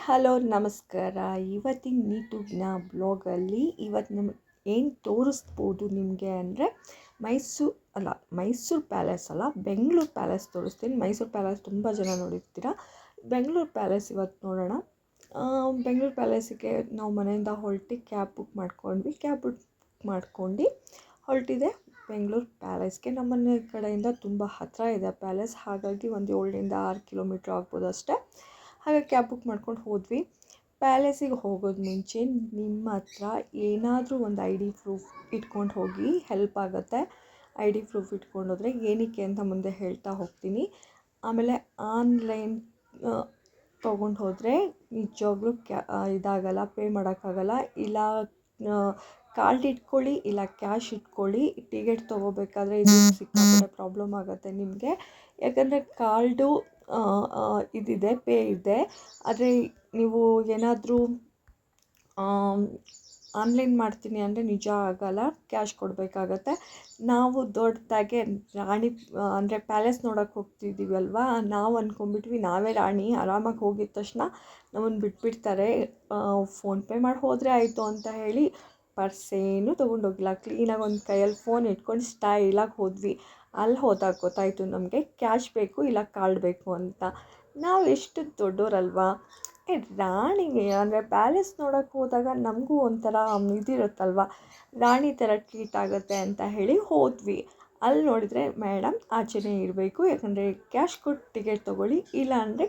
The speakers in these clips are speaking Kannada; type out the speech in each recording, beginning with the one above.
ಹಲೋ ನಮಸ್ಕಾರ. ಇವತ್ತಿನ ನೀಟುಗ್ನ ಬ್ಲಾಗಲ್ಲಿ ಇವತ್ತು ನಮ್ಗೆ ಏನು ತೋರಿಸ್ಬೋದು ನಿಮಗೆ ಅಂದರೆ ಮೈಸೂರು ಪ್ಯಾಲೇಸ್ ಅಲ್ಲ, ಬೆಂಗಳೂರು ಪ್ಯಾಲೇಸ್ ತೋರಿಸ್ತೀನಿ. ಮೈಸೂರು ಪ್ಯಾಲೇಸ್ ತುಂಬ ಜನ ನೋಡಿರ್ತೀರ. ಬೆಂಗಳೂರು ಪ್ಯಾಲೇಸ್ ಇವತ್ತು ನೋಡೋಣ. ಬೆಂಗಳೂರು ಪ್ಯಾಲೇಸಿಗೆ ನಾವು ಮನೆಯಿಂದ ಹೊರಟು ಕ್ಯಾಬ್ ಬುಕ್ ಮಾಡ್ಕೊಂಡ್ವಿ. ಕ್ಯಾಬ್ ಬುಕ್ ಮಾಡ್ಕೊಂಡು ಹೊರಟಿದೆ ಬೆಂಗಳೂರು ಪ್ಯಾಲೇಸ್ಗೆ. ನಮ್ಮನೆ ಕಡೆಯಿಂದ ತುಂಬ ಹತ್ತಿರ ಇದೆ ಪ್ಯಾಲೇಸ್, ಹಾಗಾಗಿ ಒಂದು 7ರಿಂದ 6 ಕಿಲೋಮೀಟ್ರ್ ಆಗ್ಬೋದು ಅಷ್ಟೇ. ಹಾಗೆ ಕ್ಯಾಬ್ ಬುಕ್ ಮಾಡ್ಕೊಂಡು ಹೋದ್ವಿ. ಪ್ಯಾಲೇಸಿಗೆ ಹೋಗೋದು ಮುಂಚೆ ನಿಮ್ಮ ಹತ್ರ ಏನಾದರೂ ಒಂದು ಐ ಡಿ ಪ್ರೂಫ್ ಇಟ್ಕೊಂಡು ಹೋಗಿ, ಹೆಲ್ಪ್ ಆಗುತ್ತೆ. ಐ ಡಿ ಪ್ರೂಫ್ ಇಟ್ಕೊಂಡೋದ್ರೆ ಏನಕ್ಕೆ ಅಂತ ಮುಂದೆ ಹೇಳ್ತಾ ಹೋಗ್ತೀನಿ. ಆಮೇಲೆ ಆನ್ಲೈನ್ ತೊಗೊಂಡು ಹೋದರೆ ನಿಜವಾಗ್ಲೂ ಇದಾಗಲ್ಲ, ಪೇ ಮಾಡೋಕ್ಕಾಗಲ್ಲ. ಇಲ್ಲ ಕಾರ್ಡ್ ಇಟ್ಕೊಳ್ಳಿ, ಇಲ್ಲ ಕ್ಯಾಶ್ ಇಟ್ಕೊಳ್ಳಿ. ಟಿಕೆಟ್ ತೊಗೋಬೇಕಾದ್ರೆ ಇದು ಸಿಕ್ಕಾಪಟ್ಟೆ ಪ್ರಾಬ್ಲಮ್ ಆಗುತ್ತೆ ನಿಮಗೆ. ಯಾಕಂದರೆ ಕಾರ್ಡು ಇದಿದೆ, ಪೇ ಇದೆ. ಆದರೆ ನೀವು ಏನಾದರೂ ಆನ್ಲೈನ್ ಮಾಡ್ತೀನಿ ಅಂದರೆ ನಿಜ ಆಗಲ್ಲ, ಕ್ಯಾಶ್ ಕೊಡಬೇಕಾಗತ್ತೆ. ನಾವು ದೊಡ್ಡದಾಗೆ ರಾಣಿ ಅಂದರೆ ಪ್ಯಾಲೇಸ್ ನೋಡೋಕ್ಕೆ ಹೋಗ್ತಿದ್ದೀವಲ್ವ, ನಾವು ಅಂದ್ಕೊಂಡ್ಬಿಟ್ವಿ ನಾವೇ ರಾಣಿ, ಆರಾಮಾಗಿ ಹೋಗಿದ ತಕ್ಷಣ ನಮ್ಮನ್ನು ಬಿಟ್ಬಿಡ್ತಾರೆ, ಫೋನ್ಪೇ ಮಾಡಿ ಹೋದರೆ ಆಯಿತು ಅಂತ ಹೇಳಿ ಪರ್ಸೇನೂ ತೊಗೊಂಡೋಗಿಲ್ಲ. ಕ್ಲೀನಾಗಿ ಒಂದು ಕೈಯಲ್ಲಿ ಫೋನ್ ಇಟ್ಕೊಂಡು ಸ್ಟೈಲಾಗಿ ಹೋದ್ವಿ. ಅಲ್ಲಿ ಹೋದಾಗ ಗೊತ್ತಾಯಿತು ನಮಗೆ ಕ್ಯಾಶ್ ಬೇಕು, ಇಲ್ಲ ಕಾರ್ಡ್ ಬೇಕು ಅಂತ. ನಾವು ಎಷ್ಟು ದೊಡ್ಡೋರಲ್ವಾ, ರಾಣಿಗೆ ಅಂದರೆ ಪ್ಯಾಲೇಸ್ ನೋಡೋಕ್ಕೆ ಹೋದಾಗ ನಮಗೂ ಒಂಥರ ಇದಿರುತ್ತಲ್ವ, ರಾಣಿ ಥರ ಟ್ರೀಟ್ ಆಗುತ್ತೆ ಅಂತ ಹೇಳಿ ಹೋದ್ವಿ. ಅಲ್ಲಿ ನೋಡಿದರೆ ಮೇಡಮ್ ಆಚೆನೇ ಇರಬೇಕು, ಯಾಕಂದರೆ ಕ್ಯಾಶ್ ಕೊಟ್ಟು ಟಿಕೆಟ್ ತೊಗೊಳ್ಳಿ, ಇಲ್ಲ ಅಂದರೆ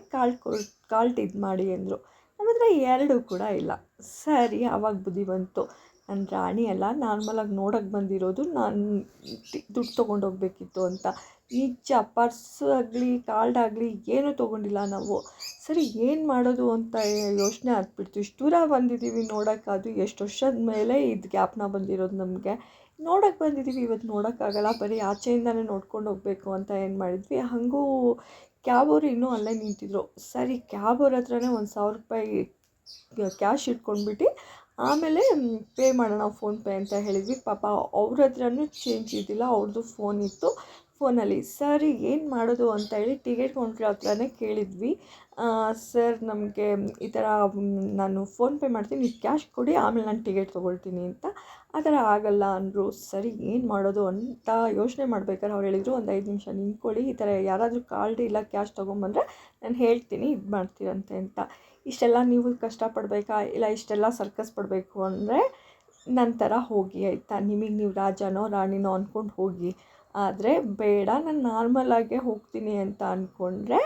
ಕಾರ್ಡ್ ಇದು ಮಾಡಿ ಅಂದರು. ನಮ್ಮ ಹತ್ರ ಎರಡೂ ಕೂಡ ಇಲ್ಲ. ಸರಿ, ಆವಾಗ ಬುದ್ಧಿ ಬಂತು, ನಾನು ರಾಣಿ ಅಲ್ಲ, ನಾರ್ಮಲಾಗಿ ನೋಡೋಕ್ಕೆ ಬಂದಿರೋದು, ನಾನು ದುಡ್ಡು ತೊಗೊಂಡೋಗ್ಬೇಕಿತ್ತು ಅಂತ. ನಿಜ ಪರ್ಸು ಆಗಲಿ ಕಾರ್ಡ್ ಆಗಲಿ ಏನೂ ತೊಗೊಂಡಿಲ್ಲ ನಾವು. ಸರಿ ಏನು ಮಾಡೋದು ಅಂತ ಯೋಚನೆ ಆಗ್ಬಿಡ್ತು. ಇಷ್ಟು ದೂರ ಬಂದಿದ್ದೀವಿ ನೋಡೋಕ್ಕೆ, ಅದು ಎಷ್ಟು ವರ್ಷದ ಮೇಲೆ ಇದು ಜ್ಞಾಪನ ಬಂದಿರೋದು ನಮಗೆ. ನೋಡೋಕ್ಕೆ ಬಂದಿದ್ದೀವಿ, ಇವತ್ತು ನೋಡೋಕ್ಕಾಗಲ್ಲ, ಬರೀ ಆಚೆಯಿಂದನೇ ನೋಡ್ಕೊಂಡು ಹೋಗಬೇಕು ಅಂತ ಏನು ಮಾಡಿದ್ವಿ. ಹಾಗೂ ಕ್ಯಾಬವ್ರು ಇನ್ನೂ ಅಲ್ಲೇ ನಿಂತಿದ್ರು. ಸರಿ, ಕ್ಯಾಬವ್ರ ಹತ್ರನೇ ₹1000 ಕ್ಯಾಶ್ ಇಟ್ಕೊಂಡ್ಬಿಟ್ಟು ಆಮೇಲೆ ಪೇ ಮಾಡೋಣ ಫೋನ್ಪೇ ಅಂತ ಹೇಳಿದ್ವಿ. ಪಾಪ ಅವ್ರ ಹತ್ರನೂ ಚೇಂಜ್ ಇದ್ದಿಲ್ಲ, ಅವ್ರದ್ದು ಫೋನ್ ಇತ್ತು. ಫೋನಲ್ಲಿ ಸರಿ ಏನು ಮಾಡೋದು ಅಂತ ಹೇಳಿ ಟಿಕೆಟ್ ಕೌಂಟ್ರ್ ಹತ್ರನೇ ಕೇಳಿದ್ವಿ. ಸರ್ ನಮಗೆ ಈ ಥರ ನಾನು ಫೋನ್ಪೇ ಮಾಡ್ತೀನಿ, ನೀವು ಕ್ಯಾಶ್ ಕೊಡಿ, ಆಮೇಲೆ ನಾನು ಟಿಕೆಟ್ ತೊಗೊಳ್ತೀನಿ ಅಂತ. ಆ ಥರ ಆಗಲ್ಲ ಅಂದರು. ಸರಿ ಏನು ಮಾಡೋದು ಅಂತ ಯೋಚನೆ ಮಾಡ್ಬೇಕಾದ್ರೆ ಅವ್ರು ಹೇಳಿದರು, ಒಂದು 5 ನಿಮಿಷ ನಿಂತ್ಕೊಳ್ಳಿ, ಈ ಥರ ಯಾರಾದರೂ ಕಾರ್ಡ್ ಇಲ್ಲ ಕ್ಯಾಶ್ ತೊಗೊಂಬಂದರೆ ನಾನು ಹೇಳ್ತೀನಿ, ಇದು ಮಾಡ್ತೀರಂತೆ ಅಂತ. ಇಷ್ಟೆಲ್ಲ ನೀವು ಕಷ್ಟಪಡಬೇಕಾ, ಇಲ್ಲ ಇಷ್ಟೆಲ್ಲ ಸರ್ಕಸ್ ಪಡಬೇಕು ಅಂದರೆ ನಂತರ ಹೋಗಿ ಆಯಿತಾ, ನಿಮಗೆ ನೀವು ರಾಜನೋ ರಾಣಿನೋ ಅಂದ್ಕೊಂಡು ಹೋಗಿ. ಆದರೆ ಬೇಡ, ನಾನು ನಾರ್ಮಲಾಗೆ ಹೋಗ್ತೀನಿ ಅಂತ ಅಂದ್ಕೊಂಡ್ರೆ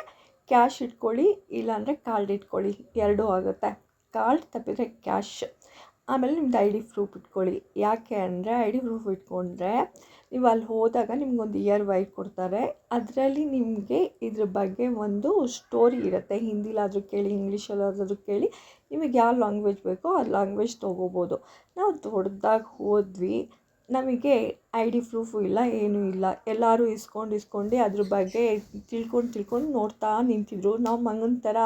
ಕ್ಯಾಶ್ ಇಟ್ಕೊಳ್ಳಿ, ಇಲ್ಲಾಂದರೆ ಕಾರ್ಡ್ ಇಟ್ಕೊಳ್ಳಿ, ಎರಡೂ ಆಗುತ್ತೆ. ಕಾರ್ಡ್ ತಪ್ಪಿದರೆ ಕ್ಯಾಶ್. ಆಮೇಲೆ ನಿಮ್ದು ಐ ಡಿ ಪ್ರೂಫ್ ಇಟ್ಕೊಳ್ಳಿ. ಯಾಕೆ ಅಂದರೆ ಐ ಡಿ ಪ್ರೂಫ್ ಇಟ್ಕೊಂಡ್ರೆ ನೀವು ಅಲ್ಲಿ ಹೋದಾಗ ನಿಮ್ಗೊಂದು ಇಯರ್ ವೈರ್ ಕೊಡ್ತಾರೆ. ಅದರಲ್ಲಿ ನಿಮಗೆ ಇದ್ರ ಬಗ್ಗೆ ಒಂದು ಸ್ಟೋರಿ ಇರುತ್ತೆ. ಹಿಂದಿಲಾದರೂ ಕೇಳಿ, ಇಂಗ್ಲೀಷಲ್ಲಾದರೂ ಕೇಳಿ, ನಿಮಗೆ ಯಾವ ಲ್ಯಾಂಗ್ವೇಜ್ ಬೇಕೋ ಆ ಲ್ಯಾಂಗ್ವೇಜ್ ತೊಗೋಬೋದು. ನಾವು ದೊಡ್ಡದಾಗಿ ಹೋದ್ವಿ, ನಮಗೆ ಐ ಡಿ ಪ್ರೂಫು ಇಲ್ಲ, ಏನೂ ಇಲ್ಲ. ಎಲ್ಲರೂ ಇಸ್ಕೊಂಡು ಅದ್ರ ಬಗ್ಗೆ ತಿಳ್ಕೊಂಡು ನೋಡ್ತಾ ನಿಂತಿದ್ರು. ನಾವು ಮಗನ ಥರ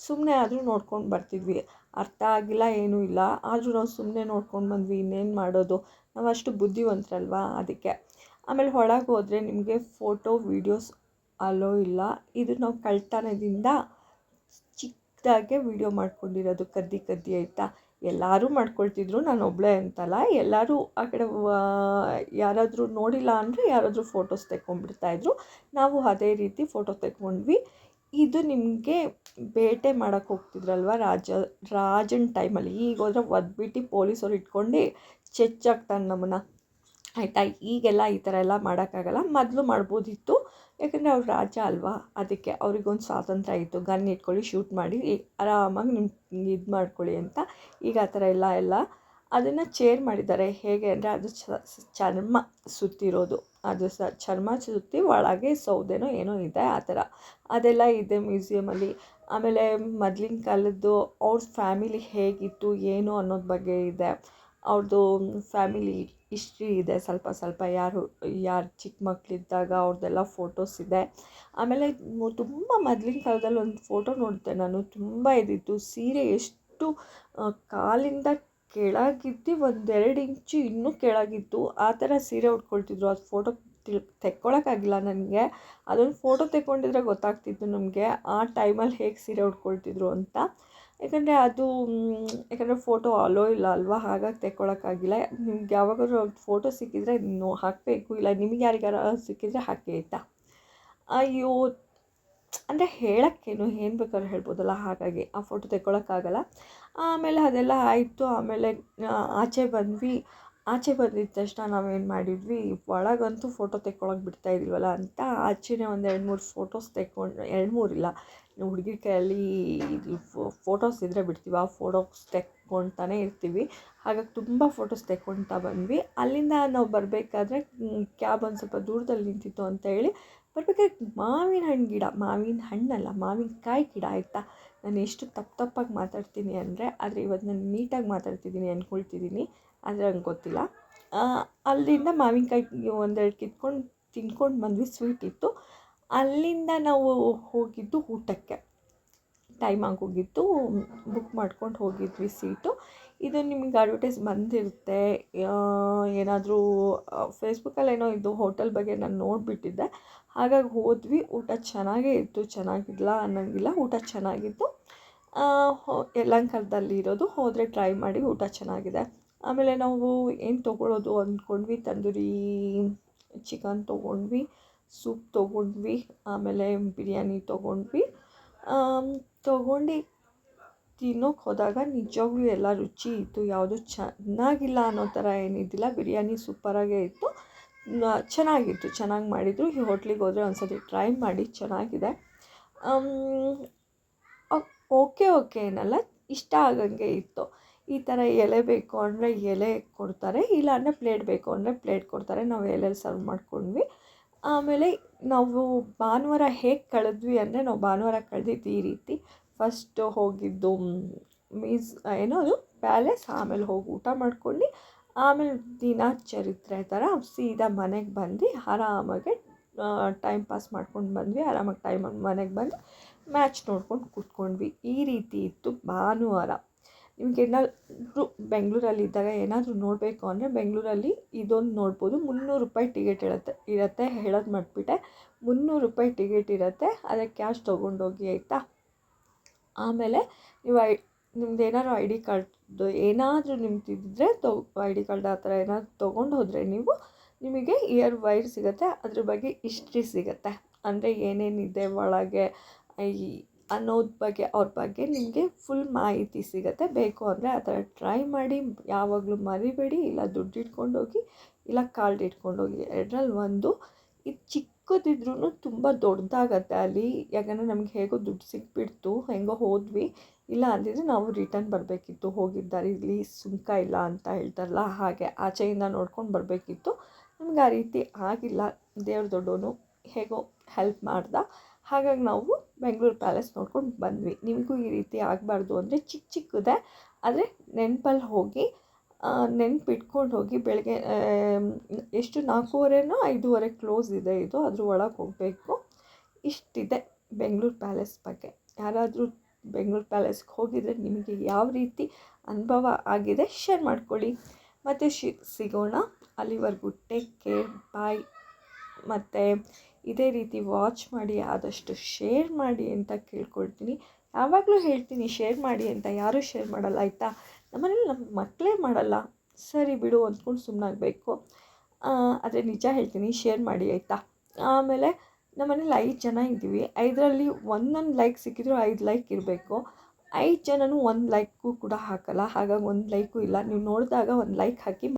ಸುಮ್ಮನೆ ಆದರೂ ನೋಡ್ಕೊಂಡು ಬರ್ತಿದ್ವಿ. ಅರ್ಥ ಆಗಿಲ್ಲ, ಏನೂ ಇಲ್ಲ, ಆದರೂ ನಾವು ಸುಮ್ಮನೆ ನೋಡ್ಕೊಂಡು ಬಂದ್ವಿ. ಇನ್ನೇನು ಮಾಡೋದು, ನಾವು ಅಷ್ಟು ಬುದ್ಧಿವಂತರಲ್ವ, ಅದಕ್ಕೆ. ಆಮೇಲೆ ಒಳಗೆ ಹೋದರೆ ನಿಮಗೆ ಫೋಟೋ ವೀಡಿಯೋಸ್ ಅಲೋ ಇಲ್ಲ. ಇದು ನಾವು ಕಳ್ತನದಿಂದ ಚಿಕ್ಕದಾಗೆ ವೀಡಿಯೋ ಮಾಡ್ಕೊಂಡಿರೋದು, ಕದ್ದಿ ಆಯಿತಾ. ಎಲ್ಲರೂ ಮಾಡ್ಕೊಳ್ತಿದ್ರು, ನಾನು ಒಬ್ಬಳೇ ಅಂತಲ್ಲ, ಎಲ್ಲರೂ ಆ ಕಡೆ ಯಾರಾದರೂ ನೋಡಿಲ್ಲ ಅಂದರೆ ಯಾರಾದರೂ ಫೋಟೋಸ್ ತೆಕ್ಕೊಂಡ್ಬಿಡ್ತಾಯಿದ್ರು. ನಾವು ಅದೇ ರೀತಿ ಫೋಟೋ ತೆಕ್ಕೊಂಡ್ವಿ. ಇದು ನಿಮಗೆ ಬೇಟೆ ಮಾಡೋಕ್ಕೆ ಹೋಗ್ತಿದ್ರಲ್ವ ರಾಜನ ಟೈಮಲ್ಲಿ. ಈಗ ಹೋದರೆ ಒದ್ಬಿಟ್ಟು ಪೊಲೀಸವ್ರು ಇಟ್ಕೊಂಡು ಚೆಚ್ಚಾಕ್ತಾನೆ ನಮ್ಮನ್ನು, ಆಯಿತಾ. ಈಗೆಲ್ಲ ಈ ಥರ ಎಲ್ಲ ಮಾಡೋಕ್ಕಾಗಲ್ಲ, ಮೊದಲು ಮಾಡ್ಬೋದಿತ್ತು. ಯಾಕಂದರೆ ಅವ್ರು ರಾಜ ಅಲ್ವಾ, ಅದಕ್ಕೆ ಅವ್ರಿಗೊಂದು ಸ್ವಾತಂತ್ರ್ಯ ಇತ್ತು, ಗನ್ ಇಟ್ಕೊಳ್ಳಿ, ಶೂಟ್ ಮಾಡಿ ಆರಾಮಾಗಿ ನಿಮ್ಮ ಇದು ಮಾಡ್ಕೊಳ್ಳಿ ಅಂತ. ಈಗ ಆ ಥರ ಎಲ್ಲ ಅದನ್ನು ಚೇರ್ ಮಾಡಿದ್ದಾರೆ. ಹೇಗೆ ಅಂದರೆ ಅದು ಚರ್ಮ ಸುತ್ತಿರೋದು, ಅದು ಚರ್ಮ ಸುತ್ತಿ ಒಳಗೆ ಸೌದೆನೋ ಏನೋ ಇದೆ, ಆ ಥರ ಅದೆಲ್ಲ ಇದೆ ಮ್ಯೂಸಿಯಮಲ್ಲಿ. ಆಮೇಲೆ ಮೊದಲಿನ ಕಾಲದ್ದು ಅವ್ರ ಫ್ಯಾಮಿಲಿ ಹೇಗಿತ್ತು ಏನು ಅನ್ನೋದ್ರ ಬಗ್ಗೆ ಇದೆ. ಅವ್ರದ್ದು ಫ್ಯಾಮಿಲಿ ಹಿಸ್ಟ್ರಿ ಇದೆ, ಸ್ವಲ್ಪ ಯಾರು ಚಿಕ್ಕ ಮಕ್ಕಳಿದ್ದಾಗ ಅವ್ರದ್ದೆಲ್ಲ ಫೋಟೋಸ್ ಇದೆ. ಆಮೇಲೆ ತುಂಬ ಮೊದಲಿನ ಕಾಲದಲ್ಲಿ ಒಂದು ಫೋಟೋ ನೋಡಿದೆ ನಾನು, ತುಂಬ ಇದಿತ್ತು. ಸೀರೆ ಎಷ್ಟು ಕಾಲಿಂದ ಕೆಳಗಿದ್ದು 1-2 ಇಂಚು ಇನ್ನೂ ಕೆಳಗಿತ್ತು, ಆ ಥರ ಸೀರೆ ಉಟ್ಕೊಳ್ತಿದ್ರು. ಅದು ಫೋಟೋ ತೆಕ್ಕೊಳಕ್ಕಾಗಿಲ್ಲ ನನಗೆ. ಅದೊಂದು ಫೋಟೋ ತೆಕ್ಕೊಂಡಿದ್ರೆ ಗೊತ್ತಾಗ್ತಿತ್ತು ನಮಗೆ ಆ ಟೈಮಲ್ಲಿ ಹೇಗೆ ಸೀರೆ ಉಟ್ಕೊಳ್ತಿದ್ರು ಅಂತ. ಯಾಕಂದರೆ ಅದು ಯಾಕಂದರೆ ಫೋಟೋ ಅಲೋ ಇಲ್ಲ ಅಲ್ವಾ, ಹಾಗಾಗಿ ತೆಕ್ಕೊಳಕ್ಕಾಗಿಲ್ಲ. ನಿಮ್ಗೆ ಯಾವಾಗಾದ್ರೂ ಫೋಟೋ ಸಿಕ್ಕಿದರೆ ಹಾಕಬೇಕು, ಇಲ್ಲ ನಿಮಗೆ ಯಾರಿಗಾರ ಸಿಕ್ಕಿದರೆ ಹಾಕಿ ಆಯಿತಾ. ಅಯ್ಯೋ, ಅಂದರೆ ಹೇಳೋಕ್ಕೇನು ಏನು ಬೇಕಾದ್ರೂ ಹೇಳ್ಬೋದಲ್ಲ, ಹಾಗಾಗಿ ಆ ಫೋಟೋ ತೆಕ್ಕೊಳಕ್ಕಾಗಲ್ಲ. ಆಮೇಲೆ ಅದೆಲ್ಲ ಆಯಿತು. ಆಮೇಲೆ ಆಚೆ ಬಂದ್ವಿ. ಆಚೆ ಬಂದಿದ್ದ ತಕ್ಷಣ ನಾವೇನು ಮಾಡಿದ್ವಿ, ಒಳಗಂತೂ ಫೋಟೋ ತೆಕ್ಕೊಳಕ್ಕೆ ಬಿಡ್ತಾಯಿದ್ದಿಲ್ವಲ್ಲ ಅಂತ ಆಚೆನೇ ಒಂದು 2-3 ಫೋಟೋಸ್ ತೆಕ್ಕೊಂಡು, 2-3 ಇಲ್ಲ, ಹುಡುಗಿರ ಕೈಯಲ್ಲಿ ಫೋಟೋಸ್ ಇದ್ದರೆ ಬಿಡ್ತೀವಿ, ಆ ಫೋಟೋಸ್ ತೆಕ್ಕೊಳ್ತಾನೆ ಇರ್ತೀವಿ. ಹಾಗಾಗಿ ತುಂಬ ಫೋಟೋಸ್ ತೆಕ್ಕೊಳ್ತಾ ಬಂದ್ವಿ. ಅಲ್ಲಿಂದ ನಾವು ಬರಬೇಕಾದ್ರೆ ಕ್ಯಾಬ್ ಒಂದು ಸ್ವಲ್ಪ ದೂರದಲ್ಲಿ ನಿಂತಿತ್ತು ಅಂತ ಹೇಳಿ ಬರ್ಬೇಕಾದ್ರೆ ಮಾವಿನ ಹಣ್ಣಲ್ಲ, ಮಾವಿನಕಾಯಿ ಗಿಡ ಆಯಿತಾ. ನಾನು ಎಷ್ಟು ತಪ್ಪಾಗಿ ಮಾತಾಡ್ತೀನಿ ಅಂದರೆ, ಆದರೆ ಇವತ್ತು ನಾನು ನೀಟಾಗಿ ಮಾತಾಡ್ತಿದ್ದೀನಿ ಅಂದ್ಕೊಳ್ತಿದ್ದೀನಿ, ಆದರೆ ನಂಗೆ ಗೊತ್ತಿಲ್ಲ. ಅಲ್ಲಿಂದ ಮಾವಿನಕಾಯಿ ಒಂದೆರಡು ಕಿತ್ಕೊಂಡು ತಿನ್ಕೊಂಡು ಬಂದ್ವಿ, ಸ್ವೀಟ್ ಇತ್ತು. ಅಲ್ಲಿಂದ ನಾವು ಹೋಗಿದ್ದು ಊಟಕ್ಕೆ. ಟೈಮ್ ಆಗೋಗಿತ್ತು, ಬುಕ್ ಮಾಡ್ಕೊಂಡು ಹೋಗಿದ್ವಿ ಸೀಟು. ಇದು ನಿಮಗೆ ಅಡ್ವರ್ಟೈಸ್ ಬಂದಿರುತ್ತೆ, ಏನಾದರೂ ಫೇಸ್ಬುಕ್ಕಲ್ಲೇನೋ ಇದು ಹೋಟೆಲ್ ಬಗ್ಗೆ ನಾನು ನೋಡಿಬಿಟ್ಟಿದ್ದೆ, ಹಾಗಾಗಿ ಹೋದ್ವಿ. ಊಟ ಚೆನ್ನಾಗೇ ಇತ್ತು, ಚೆನ್ನಾಗಿಲ್ಲ ಅನ್ನೋಂಗಿಲ್ಲ, ಊಟ ಚೆನ್ನಾಗಿತ್ತು. ಯಲಹಂಕದಲ್ಲಿ ಇರೋದು, ಹೋದರೆ ಟ್ರೈ ಮಾಡಿ, ಊಟ ಚೆನ್ನಾಗಿದೆ. ಆಮೇಲೆ ನಾವು ಏನು ತೊಗೊಳ್ಳೋದು ಅಂದ್ಕೊಂಡ್ವಿ, ತಂದೂರಿ ಚಿಕನ್ ತೊಗೊಂಡ್ವಿ, ಸೂಪ್ ತೊಗೊಂಡ್ವಿ, ಆಮೇಲೆ ಬಿರಿಯಾನಿ ತೊಗೊಂಡ್ವಿ. ತೊಗೊಂಡು ತಿನ್ನೋಕ್ಕೆ ಹೋದಾಗ ನಿಜವಾಗ್ಲೂ ಎಲ್ಲ ರುಚಿ ಇತ್ತು, ಯಾವುದೂ ಚೆನ್ನಾಗಿಲ್ಲ ಅನ್ನೋ ಥರ ಏನಿದ್ದಿಲ್ಲ. ಬಿರಿಯಾನಿ ಸೂಪರಾಗೇ ಇತ್ತು, ಚೆನ್ನಾಗಿತ್ತು, ಚೆನ್ನಾಗಿ ಮಾಡಿದರು. ಈ ಹೋಟ್ಲಿಗೆ ಹೋದರೆ ಒಂದು ಸತಿ ಟ್ರೈ ಮಾಡಿ, ಚೆನ್ನಾಗಿದೆ. ಓಕೆ ಏನಲ್ಲ, ಇಷ್ಟ ಆಗಂಗೆ ಇತ್ತು. ಈ ಥರ ಎಲೆ ಬೇಕು ಅಂದರೆ ಎಲೆ ಕೊಡ್ತಾರೆ, ಇಲ್ಲ ಅಂದರೆ ಪ್ಲೇಟ್ ಬೇಕು ಅಂದರೆ ಪ್ಲೇಟ್ ಕೊಡ್ತಾರೆ. ನಾವು ಎಲೆಯಲ್ಲಿ ಸರ್ವ್ ಮಾಡ್ಕೊಂಡ್ವಿ. ಆಮೇಲೆ ನಾವು ಭಾನುವಾರ ಹೇಗೆ ಕಳೆದ್ವಿ ಅಂದರೆ, ನಾವು ಭಾನುವಾರ ಕಳೆದಿದ್ದು ಈ ರೀತಿ. ಫಸ್ಟು ಹೋಗಿದ್ದು ಅದು ಪ್ಯಾಲೇಸ್, ಆಮೇಲೆ ಹೋಗಿ ಊಟ ಮಾಡ್ಕೊಂಡು, ಆಮೇಲೆ ದಿನಚರಿತ್ರೆ ಥರ ಸೀದಾ ಮನೆಗೆ ಬಂದು ಆರಾಮಾಗೆ ಟೈಮ್ ಪಾಸ್ ಮಾಡ್ಕೊಂಡು ಬಂದ್ವಿ. ಆರಾಮಾಗಿ ಮನೆಗೆ ಬಂದು ಮ್ಯಾಚ್ ನೋಡ್ಕೊಂಡು ಕೂತ್ಕೊಂಡ್ವಿ. ಈ ರೀತಿ ಇತ್ತು ಭಾನುವಾರ. ನಿಮ್ಗೆ ಏನಾದರೂ ಬೆಂಗಳೂರಲ್ಲಿದ್ದಾಗ ಏನಾದರೂ ನೋಡಬೇಕು ಅಂದರೆ ಬೆಂಗಳೂರಲ್ಲಿ ಇದೊಂದು ನೋಡ್ಬೋದು. 300 ರೂಪಾಯಿ ಟಿಕೆಟ್ ಇರುತ್ತೆ, ಹೇಳೋದು ಮರ್ತ್ಬಿಟ್ಟೆ. 300 ರೂಪಾಯಿ ಟಿಕೆಟ್ ಇರುತ್ತೆ, ಅದಕ್ಕೆ ಕ್ಯಾಶ್ ತೊಗೊಂಡೋಗಿ ಆಯಿತಾ. ಆಮೇಲೆ ನೀವು ನಿಮ್ದು ಏನಾದ್ರು ಐ ಡಿ ಕಾರ್ಡ್ದು ಏನಾದರೂ ನಿಮ್ದು ಇದ್ದರೆ ಐ ಡಿ ಕಾರ್ಡ್ ಆ ಥರ ಏನಾದರೂ ತೊಗೊಂಡು ಹೋದರೆ ನಿಮಗೆ ಇಯರ್ ವೈರ್ ಸಿಗುತ್ತೆ, ಅದ್ರ ಬಗ್ಗೆ ಹಿಸ್ಟ್ರಿ ಸಿಗುತ್ತೆ. ಅಂದರೆ ಏನೇನಿದೆ ಒಳಗೆ ಅನ್ನೋದ್ರ ಬಗ್ಗೆ, ಅವ್ರ ಬಗ್ಗೆ ನಿಮಗೆ ಫುಲ್ ಮಾಹಿತಿ ಸಿಗುತ್ತೆ. ಬೇಕು ಅಂದರೆ ಆ ಥರ ಟ್ರೈ ಮಾಡಿ, ಯಾವಾಗಲೂ ಮರಿಬೇಡಿ. ಇಲ್ಲ ದುಡ್ಡು ಇಟ್ಕೊಂಡೋಗಿ, ಇಲ್ಲ ಕಾರ್ಡ್ ಇಟ್ಕೊಂಡೋಗಿ, ಎರಡರಲ್ಲಿ ಒಂದು. ಇದು ಚಿಕ್ಕದಿದ್ರೂ ತುಂಬ ದೊಡ್ಡದಾಗತ್ತೆ ಅಲ್ಲಿ, ಯಾಕಂದರೆ ನಮ್ಗೆ ಹೇಗೋ ದುಡ್ಡು ಸಿಕ್ಬಿಡ್ತು, ಹೆಂಗೋ ಹೋದ್ವಿ. ಇಲ್ಲ ಅಂದಿದ್ರೆ ನಾವು ರಿಟರ್ನ್ ಬರಬೇಕಿತ್ತು, ಹೋಗಿದ್ದಾರೆ ಇಲ್ಲಿ ಸುಂಕ ಇಲ್ಲ ಅಂತ ಹೇಳ್ತಾರಲ್ಲ ಹಾಗೆ, ಆಚೆಯಿಂದ ನೋಡ್ಕೊಂಡು ಬರಬೇಕಿತ್ತು. ನಮ್ಗೆ ಆ ರೀತಿ ಆಗಿಲ್ಲ, ದೇವ್ರ ದೊಡ್ಡವನು ಹೇಗೋ ಹೆಲ್ಪ್ ಮಾಡ್ದ. ಹಾಗಾಗಿ ನಾವು ಬೆಂಗಳೂರು ಪ್ಯಾಲೇಸ್ ನೋಡ್ಕೊಂಡು ಬಂದ್ವಿ. ನಿಮಗೂ ಈ ರೀತಿ ಆಗಬಾರ್ದು ಅಂದರೆ ಚಿಕ್ಕದೇ ಆದರೆ ನೆನಪಲ್ಲಿ ಹೋಗಿ, ನೆನಪಿಟ್ಕೊಂಡು ಹೋಗಿ. ಬೆಳಗ್ಗೆ ಎಷ್ಟು 4:30 5:30 ಕ್ಲೋಸ್ ಇದೆ ಇದು, ಅದ್ರ ಒಳಗೆ ಹೋಗಬೇಕು. ಇಷ್ಟಿದೆ ಬೆಂಗಳೂರು ಪ್ಯಾಲೇಸ್ ಬಗ್ಗೆ. ಯಾರಾದರೂ ಬೆಂಗಳೂರು ಪ್ಯಾಲೇಸ್ಗೆ ಹೋಗಿದರೆ ನಿಮಗೆ ಯಾವ ರೀತಿ ಅನುಭವ ಆಗಿದೆ ಶೇರ್ ಮಾಡ್ಕೊಳ್ಳಿ. ಮತ್ತು ಸಿಗೋಣ. ಅಲ್ಲಿವರೆಗೂ ಟೇಕ್ ಕೇರ್, ಬಾಯ್. ಮತ್ತು ಇದೇ ರೀತಿ ವಾಚ್ ಮಾಡಿ, ಆದಷ್ಟು ಶೇರ್ ಮಾಡಿ ಅಂತ ಕೇಳ್ಕೊಳ್ತೀನಿ. ಯಾವಾಗಲೂ ಹೇಳ್ತೀನಿ ಶೇರ್ ಮಾಡಿ ಅಂತ, ಯಾರೂ ಶೇರ್ ಮಾಡಲ್ಲ ಆಯಿತಾ. ನಮ್ಮನೇಲಿ ನಮ್ಮ ಮಕ್ಕಳೇ ಮಾಡಲ್ಲ, ಸರಿ ಬಿಡು ಅಂದ್ಕೊಂಡು ಸುಮ್ಮನಾಗಬೇಕು. ಆದರೆ ನಿಜ ಹೇಳ್ತೀನಿ, ಶೇರ್ ಮಾಡಿ ಆಯಿತಾ. ಆಮೇಲೆ ನಮ್ಮನೇಲಿ 5 ಜನ ಇದ್ದೀವಿ, 5ರಲ್ಲಿ ಒಂದೊಂದು ಲೈಕ್ ಸಿಕ್ಕಿದ್ರು 5 ಲೈಕ್ ಇರಬೇಕು. 5 ಜನನೂ 1 ಲೈಕು ಕೂಡ ಹಾಕಲ್ಲ, ಹಾಗಾಗಿ 1 ಲೈಕು ಇಲ್ಲ. ನೀವು ನೋಡಿದಾಗ 1 ಲೈಕ್ ಹಾಕಿ.